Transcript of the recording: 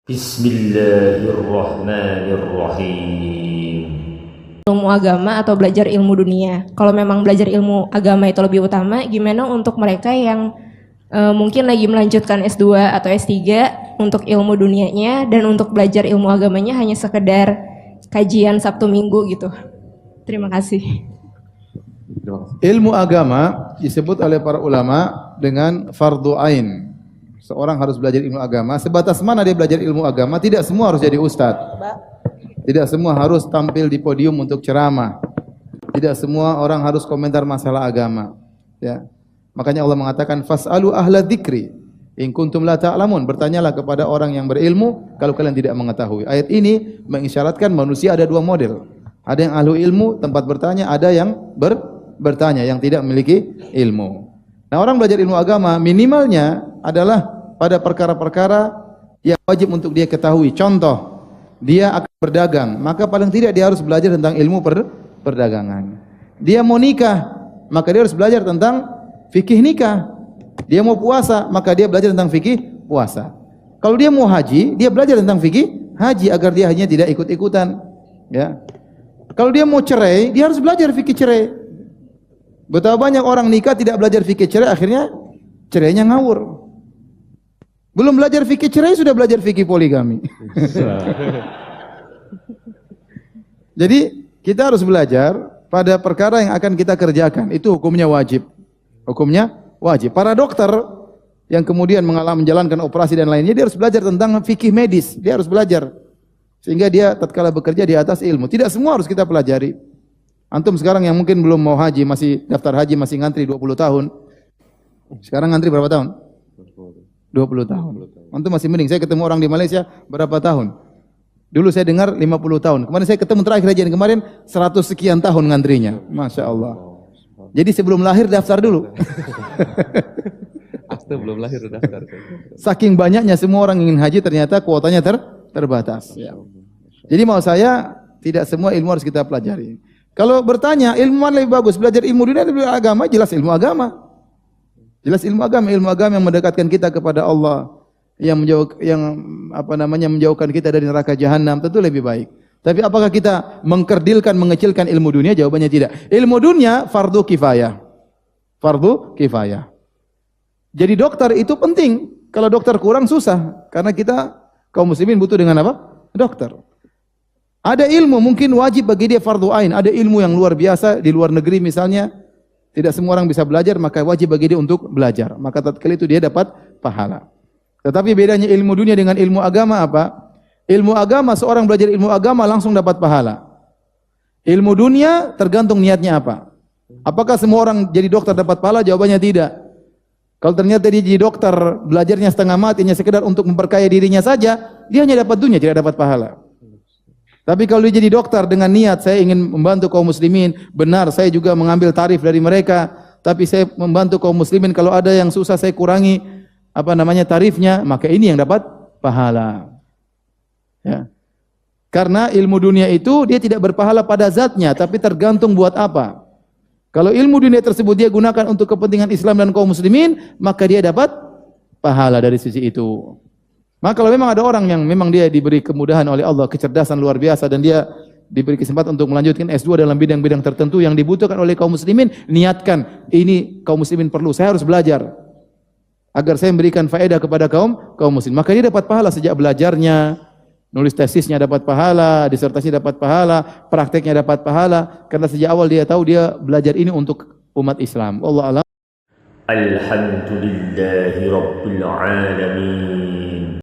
Bismillahirrahmanirrahim. Ilmu agama atau belajar ilmu dunia. Kalau memang belajar ilmu agama itu lebih utama, gimana untuk mereka yang mungkin lagi melanjutkan S2 atau S3 untuk ilmu dunianya dan untuk belajar ilmu agamanya hanya sekedar kajian Sabtu Minggu gitu. Terima kasih. Ilmu agama disebut oleh para ulama dengan fardu ain. Seorang harus belajar ilmu agama. Sebatas mana dia belajar ilmu agama? Tidak semua harus jadi ustadz. Tidak semua harus tampil di podium untuk ceramah. Tidak semua orang harus komentar masalah agama. Ya. Makanya Allah mengatakan fas'alu ahla dzikri in kuntum la ta'lamun. Bertanyalah kepada orang yang berilmu kalau kalian tidak mengetahui. Ayat ini mengisyaratkan manusia ada dua model. Ada yang ahli ilmu, tempat bertanya, ada yang bertanya yang tidak memiliki ilmu. Nah, orang belajar ilmu agama minimalnya adalah pada perkara-perkara yang wajib untuk dia ketahui. Contoh, dia akan berdagang, maka paling tidak dia harus belajar tentang ilmu perdagangan. Dia mau nikah, maka dia harus belajar tentang fikih nikah. Dia mau puasa, maka dia belajar tentang fikih puasa. Kalau dia mau haji, dia belajar tentang fikih haji agar dia hanya tidak ikut-ikutan. Ya. Kalau dia mau cerai, dia harus belajar fikih cerai. Betapa banyak orang nikah tidak belajar fikih cerai, akhirnya cerainya ngawur. Belum belajar fikih cerai sudah belajar fikih poligami. Jadi kita harus belajar pada perkara yang akan kita kerjakan. Itu hukumnya wajib. Hukumnya wajib. Para dokter yang kemudian menjalankan operasi dan lainnya, dia harus belajar tentang fikih medis. Dia harus belajar. Sehingga dia tatkala bekerja di atas ilmu. Tidak semua harus kita pelajari. Antum sekarang yang mungkin belum mau haji, masih daftar haji, masih ngantri 20 tahun. Sekarang ngantri berapa tahun? 20 tahun. Antum masih mending. Saya ketemu orang di Malaysia berapa tahun? Dulu saya dengar 50 tahun. Kemarin saya ketemu terakhir aja kemarin 100 sekian tahun ngantrinya. Masya Allah. Jadi sebelum lahir daftar dulu. Akte belum lahir daftar. Saking banyaknya semua orang ingin haji, ternyata kuotanya terbatas. Ya. Jadi mau saya tidak semua ilmu harus kita pelajari. Kalau bertanya ilmu mana lebih bagus, belajar ilmu dunia atau agama? Jelas ilmu agama. Jelas ilmu agama yang mendekatkan kita kepada Allah, yang menjauhkan kita dari neraka jahanam, tentu lebih baik. Tapi apakah kita mengkerdilkan, mengecilkan ilmu dunia? Jawabannya tidak. Ilmu dunia fardu kifayah. Fardu kifayah. Jadi dokter itu penting. Kalau dokter kurang susah, karena kita kaum muslimin butuh dengan apa? Dokter. Ada ilmu mungkin wajib bagi dia fardu ain. Ada ilmu yang luar biasa di luar negeri misalnya, tidak semua orang bisa belajar, maka wajib bagi dia untuk belajar. Maka tatkala itu dia dapat pahala. Tetapi bedanya ilmu dunia dengan ilmu agama apa? Ilmu agama, seorang belajar ilmu agama langsung dapat pahala. Ilmu dunia tergantung niatnya apa. Apakah semua orang jadi dokter dapat pahala? Jawabannya tidak. Kalau ternyata dia jadi dokter, belajarnya setengah mati, hanya sekedar untuk memperkaya dirinya saja, dia hanya dapat dunia, tidak dapat pahala. Tapi kalau dia jadi dokter dengan niat saya ingin membantu kaum muslimin, benar saya juga mengambil tarif dari mereka, tapi saya membantu kaum muslimin, kalau ada yang susah saya kurangi tarifnya, maka ini yang dapat pahala. Ya. Karena ilmu dunia itu dia tidak berpahala pada zatnya, tapi tergantung buat apa. Kalau ilmu dunia tersebut dia gunakan untuk kepentingan Islam dan kaum muslimin, maka dia dapat pahala dari sisi itu. Maka kalau memang ada orang yang memang dia diberi kemudahan oleh Allah, kecerdasan luar biasa, dan dia diberi kesempatan untuk melanjutkan S2 dalam bidang-bidang tertentu yang dibutuhkan oleh kaum muslimin, niatkan ini kaum muslimin perlu, saya harus belajar agar saya memberikan faedah kepada kaum muslimin. Maka dia dapat pahala sejak belajarnya, nulis tesisnya dapat pahala, disertasi dapat pahala, prakteknya dapat pahala, karena sejak awal dia tahu dia belajar ini untuk umat Islam. Allah a'lam. Alhamdulillahi Rabbil Alamin.